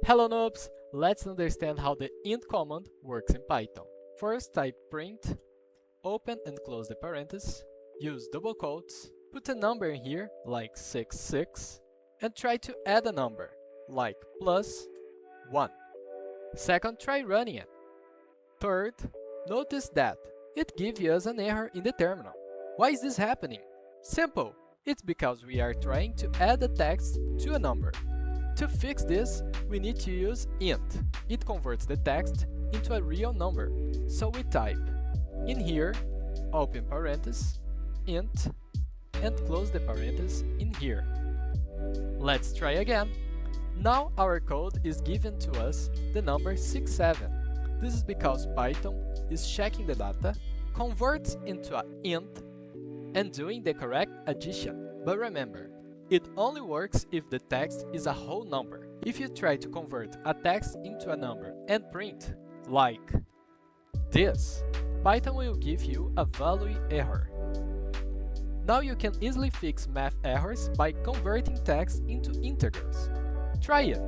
Hello noobs! Let's understand how the int command works in Python. First type print, open and close the parentheses, use double quotes, put a number in here like 66, and try to add a number like +1. Second, try running it. Third, notice that it gives us an error in the terminal. Why is this happening? Simple! It's because we are trying to add a text to a number. To fix this, we need to use int. It converts the text into a real number. So we type in here, open parenthesis, int, and close the parenthesis in here. Let's try again. Now our code is given to us the number 67. This is because Python is checking the data, converts into an int, and doing the correct addition. But remember, it only works if the text is a whole number. If you try to convert a text into a number and print, like this, Python will give you a value error. Now you can easily fix math errors by converting text into integers. Try it!